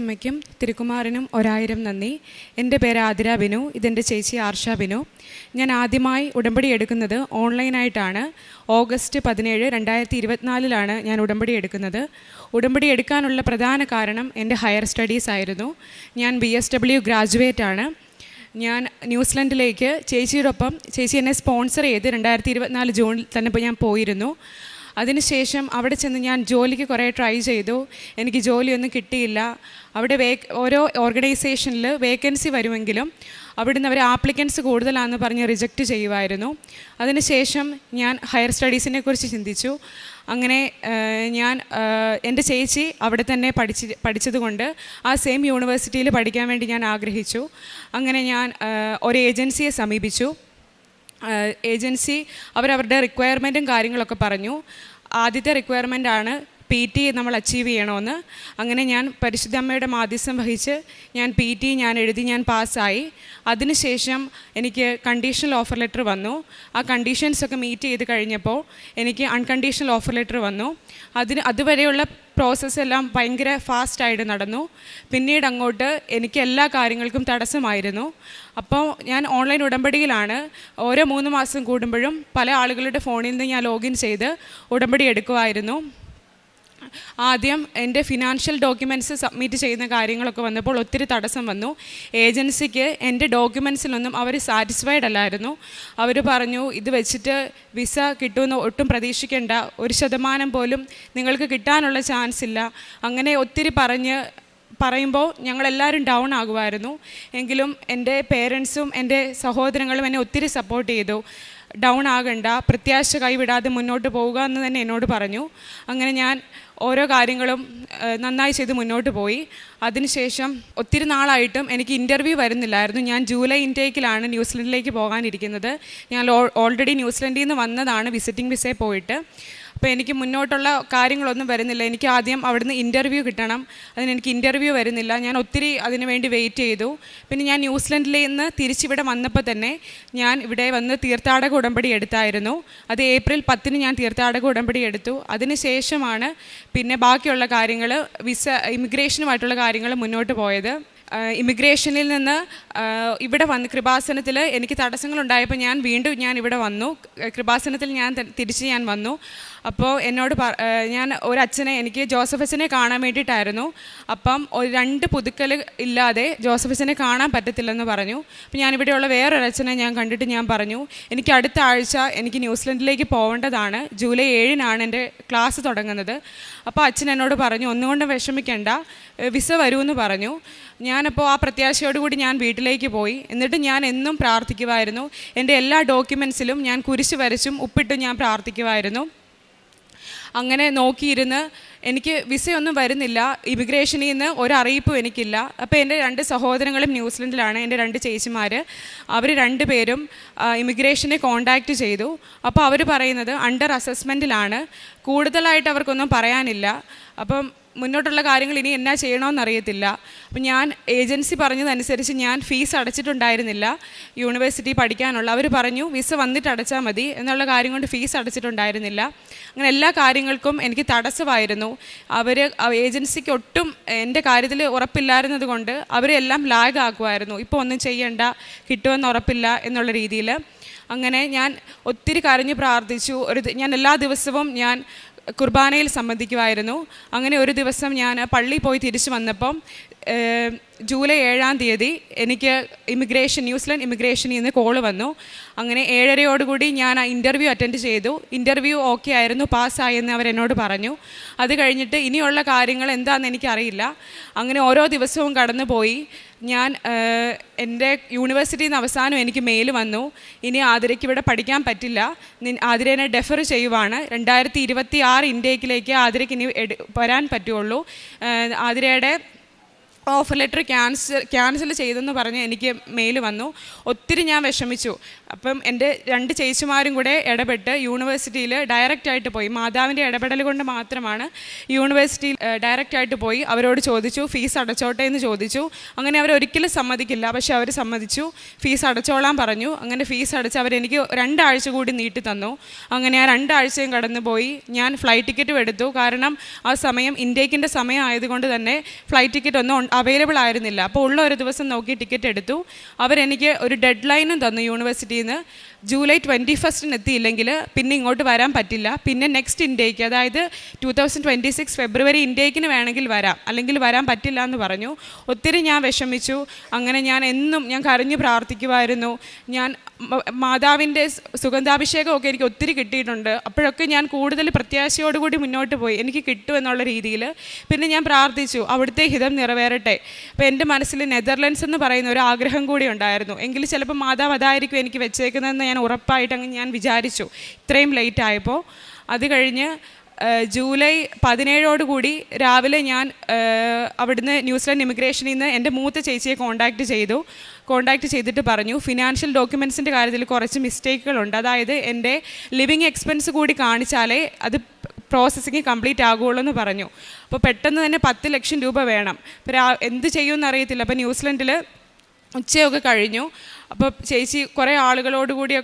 അമ്മയ്ക്കും തിരുക്കുമാരനും 1000 നന്ദി. എൻ്റെ പേര് ആതിര ബിനു, ഇതെൻ്റെ ചേച്ചി ആർഷ ബിനു. ഞാൻ ആദ്യമായി ഉടമ്പടി എടുക്കുന്നത് ഓൺലൈനായിട്ടാണ്. ഓഗസ്റ്റ് 17, 2024 ഞാൻ ഉടമ്പടി എടുക്കുന്നത്. ഉടമ്പടി എടുക്കാനുള്ള പ്രധാന കാരണം എൻ്റെ ഹയർ സ്റ്റഡീസ് ആയിരുന്നു. ഞാൻ BSW ഗ്രാജുവേറ്റ് ആണ്. ഞാൻ ന്യൂസിലൻഡിലേക്ക് ചേച്ചിയോടൊപ്പം, ചേച്ചി എന്നെ സ്പോൺസർ ചെയ്ത് 2024 ജൂണിൽ തന്നെ ഞാൻ പോയിരുന്നു. അതിനുശേഷം അവിടെ ചെന്ന് ഞാൻ ജോലിക്ക് കുറേ ട്രൈ ചെയ്തു. എനിക്ക് ജോലിയൊന്നും കിട്ടിയില്ല. അവിടെ ഓരോ ഓർഗനൈസേഷനിൽ വേക്കൻസി വരുമെങ്കിലും അവിടുന്ന് അവർ ആപ്ലിക്കൻസ് കൂടുതലാണെന്ന് പറഞ്ഞ് റിജക്റ്റ് ചെയ്യുമായിരുന്നു. അതിനുശേഷം ഞാൻ ഹയർ സ്റ്റഡീസിനെ കുറിച്ച് ചിന്തിച്ചു. അങ്ങനെ ഞാൻ എൻ്റെ ചേച്ചി അവിടെ തന്നെ പഠിച്ചതുകൊണ്ട് ആ സെയിം യൂണിവേഴ്സിറ്റിയിൽ പഠിക്കാൻ വേണ്ടി ഞാൻ ആഗ്രഹിച്ചു. അങ്ങനെ ഞാൻ ഒരു ഏജൻസിയെ സമീപിച്ചു. ഏജൻസി അവരവരുടെ റിക്വയർമെൻറ്റും കാര്യങ്ങളൊക്കെ പറഞ്ഞു. ആദ്യത്തെ റിക്വയർമെൻ്റാണ് PT നമ്മൾ അച്ചീവ് ചെയ്യണമെന്ന്. അങ്ങനെ ഞാൻ പരിശുദ്ധ അമ്മയുടെ മാധ്യസ്ഥം വഹിച്ച് ഞാൻ PT ഞാൻ എഴുതി, ഞാൻ പാസ്സായി. അതിനുശേഷം എനിക്ക് കണ്ടീഷണൽ ഓഫർ ലെറ്റർ വന്നു. ആ കണ്ടീഷൻസൊക്കെ മീറ്റ് ചെയ്ത് കഴിഞ്ഞപ്പോൾ എനിക്ക് അൺകണ്ടീഷണൽ ഓഫർ ലെറ്റർ വന്നു. അതുവരെയുള്ള പ്രോസസ്സെല്ലാം ഭയങ്കര ഫാസ്റ്റായിട്ട് നടന്നു. പിന്നീട് അങ്ങോട്ട് എനിക്ക് എല്ലാ കാര്യങ്ങൾക്കും തടസ്സമായിരുന്നു. അപ്പോൾ ഞാൻ ഓൺലൈൻ ഉടമ്പടിയിലാണ്. ഓരോ 3 മാസം കൂടുമ്പോഴും പല ആളുകളുടെ ഫോണിൽ നിന്ന് ഞാൻ ലോഗിൻ ചെയ്ത് ഉടമ്പടി എടുക്കുമായിരുന്നു. ആദ്യം എൻ്റെ ഫിനാൻഷ്യൽ ഡോക്യുമെൻറ്റ്സ് സബ്മിറ്റ് ചെയ്യുന്ന കാര്യങ്ങളൊക്കെ വന്നപ്പോൾ ഒത്തിരി തടസ്സം വന്നു. ഏജൻസിക്ക് എൻ്റെ ഡോക്യുമെൻറ്റ്സിലൊന്നും അവർ സാറ്റിസ്ഫൈഡ് അല്ലായിരുന്നു. അവർ പറഞ്ഞു, ഇത് വെച്ചിട്ട് വിസ കിട്ടുമെന്ന് ഒട്ടും പ്രതീക്ഷിക്കേണ്ട, 1% പോലും നിങ്ങൾക്ക് കിട്ടാനുള്ള ചാൻസ് ഇല്ല. അങ്ങനെ ഒത്തിരി പറയുമ്പോൾ ഞങ്ങളെല്ലാവരും ഡൗൺ ആകുമായിരുന്നു. എങ്കിലും എൻ്റെ പേരൻസും എൻ്റെ സഹോദരങ്ങളും എന്നെ ഒത്തിരി സപ്പോർട്ട് ചെയ്തു. ഡൗൺ ആകണ്ട, പ്രത്യാശ കൈവിടാതെ മുന്നോട്ട് പോവുക എന്ന് തന്നെ എന്നോട് പറഞ്ഞു. അങ്ങനെ ഞാൻ ഓരോ കാര്യങ്ങളും നന്നായി ചെയ്ത് മുന്നോട്ട് പോയി. അതിനുശേഷം ഒത്തിരി നാളായിട്ടും എനിക്ക് ഇൻ്റർവ്യൂ വരുന്നില്ലായിരുന്നു. ഞാൻ ജൂലൈ ഇൻടേക്കിലാണ് ന്യൂസിലൻഡിലേക്ക് പോകാനിരിക്കുന്നത്. ഞാൻ ഓൾറെഡി ന്യൂസിലൻഡിൽ നിന്ന് വന്നതാണ് വിസിറ്റിംഗ് വിസയിൽ പോയിട്ട്. അപ്പോൾ എനിക്ക് മുന്നോട്ടുള്ള കാര്യങ്ങളൊന്നും വരുന്നില്ല. എനിക്ക് ആദ്യം അവിടുന്ന് ഇൻ്റർവ്യൂ കിട്ടണം. അതിനെനിക്ക് ഇൻ്റർവ്യൂ വരുന്നില്ല. ഞാൻ ഒത്തിരി അതിന് വേണ്ടി വെയിറ്റ് ചെയ്തു. പിന്നെ ഞാൻ ന്യൂസിലൻഡിൽ നിന്ന് തിരിച്ചിവിടെ വന്നപ്പോൾ തന്നെ ഞാൻ ഇവിടെ വന്ന് തീർത്ഥാടക ഉടമ്പടി എടുത്തായിരുന്നു. അത് ഏപ്രിൽ 10 ഞാൻ തീർത്ഥാടക ഉടമ്പടി എടുത്തു. അതിനുശേഷമാണ് പിന്നെ ബാക്കിയുള്ള കാര്യങ്ങൾ, വിസ ഇമിഗ്രേഷനുമായിട്ടുള്ള കാര്യങ്ങൾ മുന്നോട്ട് പോയത്. ഇമിഗ്രേഷനിൽ നിന്ന് ഇവിടെ വന്ന് കൃപാസനത്തിൽ എനിക്ക് തടസ്സങ്ങളുണ്ടായപ്പോൾ ഞാൻ ഇവിടെ വന്നു. കൃപാസനത്തിൽ തിരിച്ച് ഞാൻ വന്നു. അപ്പോൾ എന്നോട് ഞാൻ എനിക്ക് ജോസഫ് അച്ഛനെ കാണാൻ വേണ്ടിയിട്ടായിരുന്നു. അപ്പം 2 പുതുക്കൽ ഇല്ലാതെ ജോസഫ് അച്ഛനെ കാണാൻ പറ്റത്തില്ലെന്ന് പറഞ്ഞു. അപ്പോൾ ഞാനിവിടെയുള്ള വേറൊരച്ഛനെ ഞാൻ കണ്ടിട്ട് ഞാൻ പറഞ്ഞു, എനിക്ക് അടുത്ത ആഴ്ച എനിക്ക് ന്യൂസിലൻഡിലേക്ക് പോകേണ്ടതാണ്. ജൂലൈ 7 എൻ്റെ ക്ലാസ് തുടങ്ങുന്നത്. അപ്പോൾ അച്ഛൻ എന്നോട് പറഞ്ഞു, ഒന്നുകൊണ്ടും വിഷമിക്കേണ്ട, വിസ വരുമെന്ന് പറഞ്ഞു. ഞാനപ്പോൾ ആ പ്രത്യാശയോടുകൂടി ഞാൻ വീട്ടിലേക്ക് പോയി. എന്നിട്ട് ഞാൻ എന്നും പ്രാർത്ഥിക്കുമായിരുന്നു. എൻ്റെ എല്ലാ ഡോക്യുമെൻറ്റ്സിലും ഞാൻ കുരിശ് വരച്ചും ഉപ്പിട്ടും ഞാൻ പ്രാർത്ഥിക്കുമായിരുന്നു. അങ്ങനെ നോക്കിയിരുന്ന് എനിക്ക് വിസയൊന്നും വരുന്നില്ല. ഇമിഗ്രേഷനിൽ നിന്ന് ഒരറിയിപ്പും എനിക്കില്ല. അപ്പോൾ എൻ്റെ 2 സഹോദരങ്ങളും ന്യൂസിലൻഡിലാണ്, എൻ്റെ 2 ചേച്ചിമാർ. അവർ 2 പേരും ഇമിഗ്രേഷനെ കോൺടാക്റ്റ് ചെയ്തു. അപ്പോൾ അവർ പറയുന്നത് അണ്ടർ അസസ്മെൻറ്റിലാണ്, കൂടുതലായിട്ട് അവർക്കൊന്നും പറയാനില്ല. അപ്പം മുന്നോട്ടുള്ള കാര്യങ്ങൾ ഇനി എന്നാ ചെയ്യണമെന്നറിയത്തില്ല. അപ്പം ഞാൻ ഏജൻസി പറഞ്ഞതനുസരിച്ച് ഞാൻ ഫീസ് അടച്ചിട്ടുണ്ടായിരുന്നില്ല യൂണിവേഴ്സിറ്റി പഠിക്കാനുള്ള. അവർ പറഞ്ഞു വിസ വന്നിട്ട് അടച്ചാൽ മതി എന്നുള്ള കാര്യം കൊണ്ട് ഫീസ് അടച്ചിട്ടുണ്ടായിരുന്നില്ല. അങ്ങനെ എല്ലാ കാര്യങ്ങൾക്കും എനിക്ക് തടസ്സമായിരുന്നു. ഏജൻസിക്ക് ഒട്ടും എൻ്റെ കാര്യത്തിൽ ഉറപ്പില്ലായിരുന്നത് കൊണ്ട് അവരെല്ലാം ലാഗ് ആക്കുമായിരുന്നു. ഇപ്പോൾ ഒന്നും ചെയ്യണ്ട, കിട്ടുമെന്ന് ഉറപ്പില്ല എന്നുള്ള രീതിയിൽ. അങ്ങനെ ഞാൻ ഒത്തിരി കരഞ്ഞ് പ്രാർത്ഥിച്ചു. ഞാൻ എല്ലാ ദിവസവും ഞാൻ കുർബാനയിൽ സംബന്ധിക്കുമായിരുന്നു. അങ്ങനെ ഒരു ദിവസം ഞാൻ പള്ളിയിൽ പോയി തിരിച്ചു വന്നപ്പം ജൂലൈ 7 എനിക്ക് ന്യൂസിലൻഡ് ഇമിഗ്രേഷനിൽ നിന്ന് കോള് വന്നു. അങ്ങനെ 7:30 ഞാൻ ആ ഇൻ്റർവ്യൂ അറ്റൻഡ് ചെയ്തു. ഇൻ്റർവ്യൂ ഓക്കെ ആയിരുന്നു, പാസ്സായെന്ന് അവരെന്നോട് പറഞ്ഞു. അത് കഴിഞ്ഞിട്ട് ഇനിയുള്ള കാര്യങ്ങൾ എന്താണെന്ന് എനിക്കറിയില്ല. അങ്ങനെ ഓരോ ദിവസവും കടന്നു പോയി. ഞാൻ എൻ്റെ യൂണിവേഴ്സിറ്റിയിൽ നിന്ന് അവസാനം എനിക്ക് മെയിൽ വന്നു, ഇനി ആതിരയ്ക്ക് ഇവിടെ പഠിക്കാൻ പറ്റില്ല, ആതിരേനെ ഡെഫർ ചെയ്യുവാണ്. 2026 ഇൻടേക്കിലേക്ക് ആതിരയ്ക്ക് ഇനി വരാൻ പറ്റുള്ളൂ. ആതിരയുടെ ഓഫർ ലെറ്റർ ക്യാൻസൽ ചെയ്തെന്ന് പറഞ്ഞ് എനിക്ക് മെയിൽ വന്നു. ഒത്തിരി ഞാൻ വിഷമിച്ചു. അപ്പം എൻ്റെ 2 ചേച്ചിമാരും കൂടെ ഇടപെട്ട് യൂണിവേഴ്സിറ്റിയിൽ ഡയറക്റ്റായിട്ട് പോയി. മാതാവിൻ്റെ ഇടപെടൽ കൊണ്ട് മാത്രമാണ് യൂണിവേഴ്സിറ്റിയിൽ ഡയറക്റ്റായിട്ട് പോയി അവരോട് ചോദിച്ചു, ഫീസ് അടച്ചോട്ടെ എന്ന് ചോദിച്ചു. അങ്ങനെ അവരൊരിക്കലും സമ്മതിക്കില്ല, പക്ഷെ അവർ സമ്മതിച്ചു, ഫീസ് അടച്ചോളാൻ പറഞ്ഞു. അങ്ങനെ ഫീസ് അടച്ച് അവരെനിക്ക് 2 ആഴ്ച കൂടി നീട്ടി തന്നു. അങ്ങനെ ആ 2 ആഴ്ചയും കടന്നു പോയി. ഞാൻ ഫ്ലൈറ്റ് ടിക്കറ്റും എടുത്തു. കാരണം ആ സമയം ഇൻടേക്കിൻ്റെ സമയം ആയതുകൊണ്ട് തന്നെ ഫ്ലൈറ്റ് ടിക്കറ്റ് ഒന്നും അവൈലബിൾ ആയിരുന്നില്ല. അപ്പോൾ ഉള്ള ഒരു ദിവസം നോക്കി ടിക്കറ്റ് എടുത്തു. അവരെനിക്ക് ഒരു ഡെഡ് ലൈനും തന്നു യൂണിവേഴ്സിറ്റിയിൽ നിന്ന്. ജൂലൈ 21 എത്തിയില്ലെങ്കിൽ പിന്നെ ഇങ്ങോട്ട് വരാൻ പറ്റില്ല, പിന്നെ നെക്സ്റ്റ് ഇൻടേക്ക്, അതായത് 2026 ഫെബ്രുവരി ഇൻടേക്കിന് വേണമെങ്കിൽ വരാം, അല്ലെങ്കിൽ വരാൻ പറ്റില്ല എന്ന് പറഞ്ഞു. ഒത്തിരി ഞാൻ വിഷമിച്ചു. അങ്ങനെ ഞാൻ കരഞ്ഞു പ്രാർത്ഥിക്കുമായിരുന്നു. ഞാൻ മാതാവിൻ്റെ സുഗന്ധാഭിഷേകമൊക്കെ എനിക്ക് ഒത്തിരി കിട്ടിയിട്ടുണ്ട്. അപ്പോഴൊക്കെ ഞാൻ കൂടുതൽ പ്രത്യാശയോടുകൂടി മുന്നോട്ട് പോയി, എനിക്ക് കിട്ടുമെന്നുള്ള രീതിയിൽ. പിന്നെ ഞാൻ പ്രാർത്ഥിച്ചു, അവിടുത്തെ ഹിതം നിറവേറട്ടെ. അപ്പോൾ എൻ്റെ മനസ്സിൽ നെതർലൻഡ്സ് എന്ന് പറയുന്ന ഒരു ആഗ്രഹം കൂടി ഉണ്ടായിരുന്നു. എങ്കിലും ചിലപ്പോൾ മാതാവ് അതായിരിക്കും എനിക്ക് വെച്ചേക്കുന്നതെന്ന് ഞാൻ ഉറപ്പായിട്ട് ഞാൻ വിചാരിച്ചു, ഇത്രയും ലേറ്റ് ആയപ്പോൾ. അത് കഴിഞ്ഞ് ജൂലൈ 17 രാവിലെ ഞാൻ അവിടുന്ന് ന്യൂസിലാൻഡ് ഇമിഗ്രേഷനിൽ നിന്ന് എൻ്റെ മൂത്ത ചേച്ചിയെ കോൺടാക്റ്റ് ചെയ്തിട്ട് പറഞ്ഞു, ഫിനാൻഷ്യൽ ഡോക്യുമെൻറ്റ്സിൻ്റെ കാര്യത്തിൽ കുറച്ച് മിസ്റ്റേക്കുകളുണ്ട്. അതായത് എൻ്റെ ലിവിങ് എക്സ്പെൻസ് കൂടി കാണിച്ചാലേ അത് പ്രോസസ്സിങ് കംപ്ലീറ്റ് ആകുള്ളൂ എന്ന് പറഞ്ഞു. അപ്പോൾ പെട്ടെന്ന് തന്നെ 10 ലക്ഷം രൂപ വേണം. എന്ത് ചെയ്യുമെന്ന് അറിയത്തില്ല. അപ്പോൾ ന്യൂസിലൻഡിൽ ഉച്ചയൊക്കെ കഴിഞ്ഞു. അപ്പോൾ ചേച്ചി കുറേ ആളുകളോടുകൂടി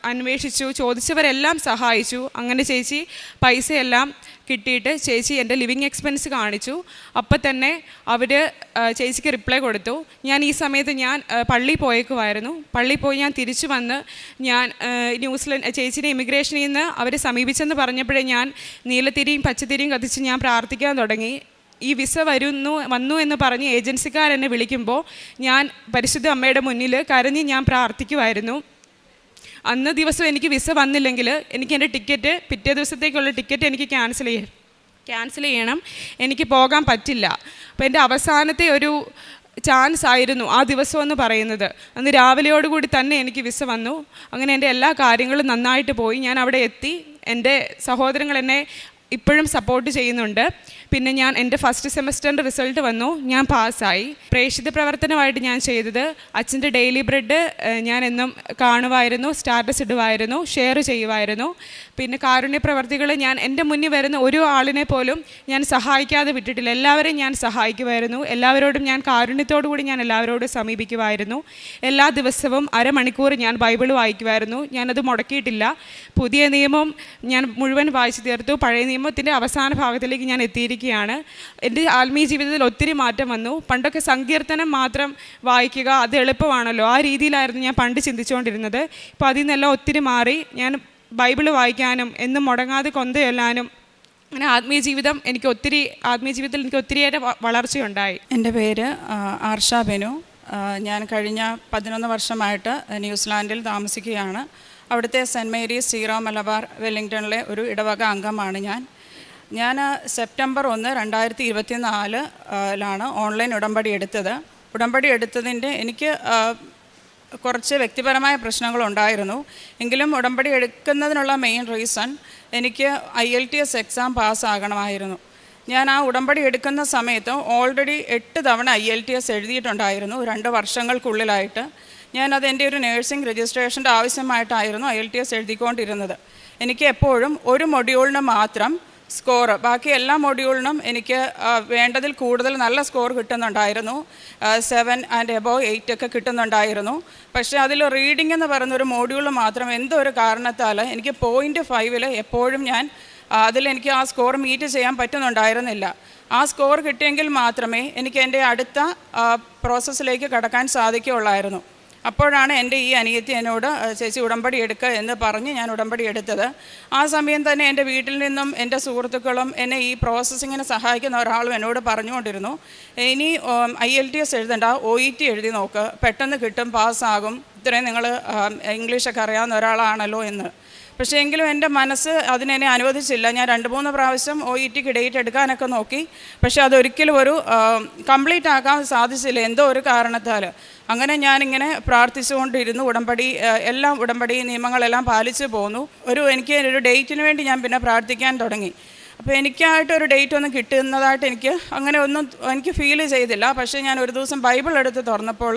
അന്വേഷിച്ചു, ചോദിച്ചവരെല്ലാം സഹായിച്ചു. അങ്ങനെ ചേച്ചി പൈസയെല്ലാം കിട്ടിയിട്ട് ചേച്ചി എൻ്റെ ലിവിങ് എക്സ്പെൻസ് കാണിച്ചു. അപ്പം തന്നെ അവർ ചേച്ചിക്ക് റിപ്ലൈ കൊടുത്തു. ഞാൻ ഈ സമയത്ത് പള്ളിയിൽ പോയേക്കുമായിരുന്നു. പള്ളിയിൽ പോയി ഞാൻ തിരിച്ചു വന്ന് ഞാൻ ന്യൂസിലൻഡ് ചേച്ചിയുടെ ഇമിഗ്രേഷനിൽ നിന്ന് അവർ സമീപിച്ചെന്ന് പറഞ്ഞപ്പോഴേ ഞാൻ നീലത്തിരിയും പച്ചത്തിരിയും കത്തിച്ച് ഞാൻ പ്രാർത്ഥിക്കാൻ തുടങ്ങി. ഈ വിസ വന്നു എന്ന് പറഞ്ഞ് ഏജൻസിക്കാരെന്നെ വിളിക്കുമ്പോൾ ഞാൻ പരിശുദ്ധ അമ്മയുടെ മുന്നിൽ കരഞ്ഞ് ഞാൻ പ്രാർത്ഥിക്കുമായിരുന്നു. അന്ന് ദിവസം എനിക്ക് വിസ വന്നില്ലെങ്കിൽ എനിക്ക് എൻ്റെ ടിക്കറ്റ്, പിറ്റേ ദിവസത്തേക്കുള്ള ടിക്കറ്റ് എനിക്ക് ക്യാൻസൽ ചെയ്യണം, എനിക്ക് പോകാൻ പറ്റില്ല. അപ്പോൾ എൻ്റെ അവസാനത്തെ ഒരു ചാൻസ് ആയിരുന്നു ആ ദിവസം എന്ന് പറയുന്നത്. അന്ന് രാവിലെയോടുകൂടി തന്നെ എനിക്ക് വിസ വന്നു. അങ്ങനെ എൻ്റെ എല്ലാ കാര്യങ്ങളും നന്നായിട്ട് പോയി. ഞാൻ അവിടെ എത്തി. എൻ്റെ സഹോദരങ്ങൾ എന്നെ ഇപ്പോഴും സപ്പോർട്ട് ചെയ്യുന്നുണ്ട്. പിന്നെ എൻ്റെ ഫസ്റ്റ് സെമസ്റ്ററിൻ്റെ റിസൾട്ട് വന്നു, ഞാൻ പാസ്സായി. പ്രേക്ഷിത പ്രവർത്തനമായിട്ട് ഞാൻ ചെയ്തത് അച്ഛൻ്റെ ഡെയിലി ബ്രെഡ് ഞാൻ എന്നും കാണുമായിരുന്നു, സ്റ്റാറ്റസ് ഇടുമായിരുന്നു, ഷെയർ ചെയ്യുമായിരുന്നു. പിന്നെ കാരുണ്യ പ്രവർത്തികൾ എൻ്റെ മുന്നിൽ വരുന്ന ഒരു ആളിനെ പോലും ഞാൻ സഹായിക്കാതെ വിട്ടിട്ടില്ല. എല്ലാവരെയും ഞാൻ സഹായിക്കുമായിരുന്നു. എല്ലാവരോടും ഞാൻ കാരുണ്യത്തോടു കൂടി ഞാൻ എല്ലാവരോടും സമീപിക്കുമായിരുന്നു. എല്ലാ ദിവസവും അരമണിക്കൂർ ഞാൻ ബൈബിൾ വായിക്കുമായിരുന്നു. ഞാനത് മുടക്കിയിട്ടില്ല. പുതിയ നിയമം ഞാൻ മുഴുവൻ വായിച്ചു തീർത്തു. പഴയ നിയമത്തിൻ്റെ അവസാന ഭാഗത്തിലേക്ക് ഞാൻ എത്തിയിരിക്കുകയാണ്. എൻ്റെ ആത്മീയ ജീവിതത്തിൽ ഒത്തിരി മാറ്റം വന്നു. പണ്ടൊക്കെ സങ്കീർത്തനം മാത്രം വായിക്കുക, അത് എളുപ്പമാണല്ലോ, ആ രീതിയിലായിരുന്നു ഞാൻ പണ്ട് ചിന്തിച്ചുകൊണ്ടിരുന്നത്. ഇപ്പോൾ അതിൽ നിന്നെല്ലാം ഒത്തിരി മാറി ഞാൻ ബൈബിൾ വായിക്കാനും എന്നും മുടങ്ങാതെ കൊന്തയൊല്ലാനും അങ്ങനെ ആത്മീയ ജീവിതത്തിൽ എനിക്ക് ഒത്തിരിയേറെ വളർച്ചയുണ്ടായി. എൻ്റെ പേര് ആർഷ ബെനു. ഞാൻ കഴിഞ്ഞ 11 വർഷമായിട്ട് ന്യൂസിലാൻഡിൽ താമസിക്കുകയാണ്. അവിടുത്തെ സെൻറ്റ് മേരീസ് സീറോ മലബാർ വെല്ലിംഗ്ടണിലെ ഒരു ഇടവക അംഗമാണ് ഞാൻ സെപ്റ്റംബർ 1, 2024 ഓൺലൈൻ ഉടമ്പടി എടുത്തത്. ഉടമ്പടി എടുത്തതിൻ്റെ എനിക്ക് കുറച്ച് വ്യക്തിപരമായ പ്രശ്നങ്ങളുണ്ടായിരുന്നു. എങ്കിലും ഉടമ്പടി എടുക്കുന്നതിനുള്ള മെയിൻ റീസൺ എനിക്ക് IELTS എക്സാം പാസ്സാകണമായിരുന്നു. ഞാൻ ആ ഉടമ്പടി എടുക്കുന്ന സമയത്ത് ഓൾറെഡി 8 തവണ IELTS എഴുതിയിട്ടുണ്ടായിരുന്നു 2 വർഷങ്ങൾക്കുള്ളിലായിട്ട്. ഞാനത് എൻ്റെ ഒരു നേഴ്സിംഗ് രജിസ്ട്രേഷൻ്റെ ആവശ്യമായിട്ടായിരുന്നു IELTS എഴുതിക്കൊണ്ടിരുന്നത്. എനിക്ക് എപ്പോഴും ഒരു മൊഡ്യൂളിന് മാത്രം സ്കോർ, ബാക്കി എല്ലാ മൊഡ്യൂളിനും എനിക്ക് വേണ്ടതിൽ കൂടുതൽ നല്ല സ്കോർ കിട്ടുന്നുണ്ടായിരുന്നു. 7 and above 8 ഒക്കെ കിട്ടുന്നുണ്ടായിരുന്നു. പക്ഷേ അതിൽ റീഡിംഗ് എന്ന് പറയുന്നൊരു മൊഡ്യൂൾ മാത്രം എന്തോ ഒരു കാരണത്താൽ എനിക്ക് 0.5 എപ്പോഴും അതിലെനിക്ക് ആ സ്കോർ മീറ്റ് ചെയ്യാൻ പറ്റുന്നുണ്ടായിരുന്നില്ല. ആ സ്കോർ കിട്ടിയെങ്കിൽ മാത്രമേ എനിക്ക് എൻ്റെ അടുത്ത പ്രോസസ്സിലേക്ക് കടക്കാൻ സാധിക്കുകയുള്ളായിരുന്നു. അപ്പോഴാണ് എൻ്റെ ഈ അനിയത്തി എന്നോട് ചേച്ചി ഉടമ്പടി എടുക്കുക എന്ന് പറഞ്ഞ് ഞാൻ ഉടമ്പടി എടുത്തത്. ആ സമയം തന്നെ എൻ്റെ വീട്ടിൽ നിന്നും എൻ്റെ സുഹൃത്തുക്കളും എന്നെ ഈ പ്രോസസ്സിങ്ങിന് സഹായിക്കുന്ന ഒരാളും എന്നോട് പറഞ്ഞുകൊണ്ടിരുന്നു, ഇനി IELTS എഴുതണ്ട, OET എഴുതി നോക്ക്, പെട്ടെന്ന് കിട്ടും, പാസ്സാകും, ഇത്രയും നിങ്ങൾ ഇംഗ്ലീഷൊക്കെ അറിയാവുന്ന ഒരാളാണല്ലോ എന്ന്. പക്ഷേ എങ്കിലും എൻ്റെ മനസ്സ് അതിനെന്നെ അനുവദിച്ചില്ല. ഞാൻ 2-3 പ്രാവശ്യം OETക്ക് ഡേറ്റ് എടുക്കാനൊക്കെ നോക്കി. പക്ഷേ അതൊരിക്കലും കംപ്ലീറ്റ് ആക്കാൻ സാധിച്ചില്ല, എന്തോ ഒരു കാരണത്താൽ. അങ്ങനെ ഞാനിങ്ങനെ പ്രാർത്ഥിച്ചുകൊണ്ടിരുന്നു. ഉടമ്പടി നിയമങ്ങളെല്ലാം പാലിച്ചു പോന്നു. എനിക്ക് ഒരു ഡേറ്റിന് വേണ്ടി ഞാൻ പിന്നെ പ്രാർത്ഥിക്കാൻ തുടങ്ങി. അപ്പോൾ എനിക്കായിട്ടൊരു ഡേറ്റ് ഒന്നും കിട്ടുന്നതായിട്ട് എനിക്ക് ഫീൽ ചെയ്തില്ല. പക്ഷേ ഞാൻ ഒരു ദിവസം ബൈബിൾ എടുത്ത് തുറന്നപ്പോൾ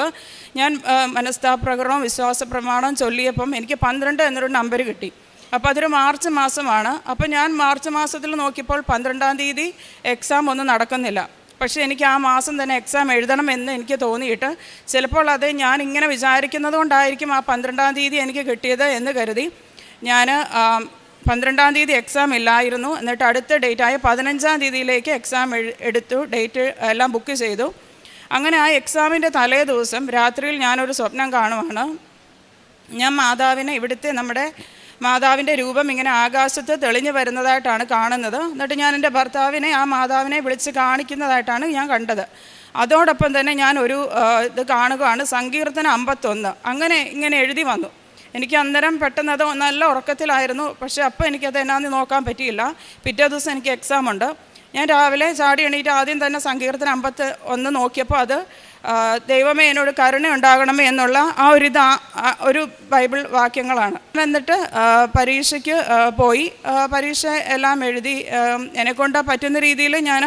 ഞാൻ മനസ്താപ്രകരണവും വിശ്വാസ പ്രമാണവും ചൊല്ലിയപ്പം എനിക്ക് 12 എന്നൊരു നമ്പർ കിട്ടി. അപ്പോൾ അതൊരു മാർച്ച് മാസമാണ്. അപ്പോൾ ഞാൻ മാർച്ച് മാസത്തിൽ നോക്കിയപ്പോൾ 12-ാം തീയതി എക്സാം ഒന്നും നടക്കുന്നില്ല. പക്ഷേ എനിക്ക് ആ മാസം തന്നെ എക്സാം എഴുതണമെന്ന് എനിക്ക് തോന്നിയിട്ട് ചിലപ്പോൾ അത് ഞാൻ ഇങ്ങനെ വിചാരിക്കുന്നത് കൊണ്ടായിരിക്കും ആ 12-ാം തീയതി എനിക്ക് കിട്ടിയത് എന്ന് കരുതി ഞാൻ 12-ാം തീയതി എക്സാം ഇല്ലായിരുന്നു. എന്നിട്ട് അടുത്ത ഡേറ്റായ 15-ാം തീയതിയിലേക്ക് എക്സാം എടുത്തു, ഡേറ്റ് എല്ലാം ബുക്ക് ചെയ്തു. അങ്ങനെ ആ എക്സാമിൻ്റെ തലേ ദിവസം രാത്രിയിൽ ഞാനൊരു സ്വപ്നം കാണുവാണ്. ഞാൻ മാതാവിനെ, നമ്മുടെ മാതാവിൻ്റെ രൂപം ഇങ്ങനെ ആകാശത്ത് തെളിഞ്ഞു വരുന്നതായിട്ടാണ് കാണുന്നത്. എന്നിട്ട് ഞാൻ എൻ്റെ ഭർത്താവിനെ ആ മാതാവിനെ വിളിച്ച് കാണിക്കുന്നതായിട്ടാണ് ഞാൻ കണ്ടത്. അതോടൊപ്പം തന്നെ ഞാൻ ഒരു ഇത് കാണുകയാണ്, സങ്കീർത്തനം 51. ഇങ്ങനെ എഴുതി വന്നു. എനിക്ക് അന്നേരം പെട്ടെന്ന് അത് നല്ല ഉറക്കത്തിലായിരുന്നു. പക്ഷേ അപ്പോൾ എനിക്കത് എന്നാന്ന് നോക്കാൻ പറ്റിയില്ല. പിറ്റേ ദിവസം എനിക്ക് എക്സാം ഉണ്ട്. ഞാൻ രാവിലെ ചാടി എണീറ്റ് ആദ്യം തന്നെ സങ്കീർത്തനം 51 നോക്കിയപ്പോൾ അത് ദൈവമേ എന്നോട് കരുണ ഉണ്ടാകണമേ എന്നുള്ള ഒരു ബൈബിൾ വാക്യങ്ങളാണ്. എന്നിട്ട് പരീക്ഷയ്ക്ക് പോയി. പരീക്ഷ എല്ലാം എഴുതി എന്നെക്കൊണ്ട് പറ്റുന്ന രീതിയിൽ ഞാൻ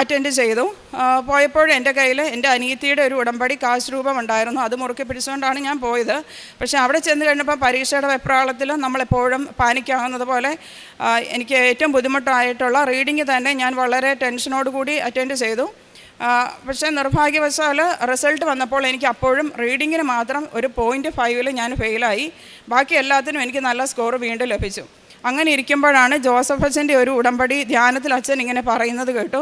അറ്റൻഡ് ചെയ്തു. പോയപ്പോൾ എൻ്റെ കയ്യിൽ എൻ്റെ അനിയത്തിയുടെ ഒരു ഉടമ്പടി കാശ് രൂപം ഉണ്ടായിരുന്നു. അത് മുറുക്കി പിടിച്ചുകൊണ്ടാണ് ഞാൻ പോയത്. പക്ഷേ അവിടെ ചെന്ന് കഴിഞ്ഞപ്പോൾ പരീക്ഷയുടെ വെപ്രാളത്തിൽ നമ്മളെപ്പോഴും പാനിക്കാവുന്നത് പോലെ എനിക്ക് ഏറ്റവും ബുദ്ധിമുട്ടായിട്ടുള്ള റീഡിങ് തന്നെ ഞാൻ വളരെ ടെൻഷനോടുകൂടി അറ്റൻഡ് ചെയ്തു. പക്ഷേ നിർഭാഗ്യവശാൽ റിസൾട്ട് വന്നപ്പോൾ എനിക്ക് അപ്പോഴും റീഡിങ്ങിന് മാത്രം ഒരു 0.5 ഞാൻ ഫെയിലായി. ബാക്കി എല്ലാത്തിനും എനിക്ക് നല്ല സ്കോർ വീണ്ടും ലഭിച്ചു. അങ്ങനെ ഇരിക്കുമ്പോഴാണ് ജോസഫ് അച്ഛൻ്റെ ഒരു ഉടമ്പടി ധ്യാനത്തിൽ അച്ഛൻ ഇങ്ങനെ പറയുന്നത് കേട്ടു.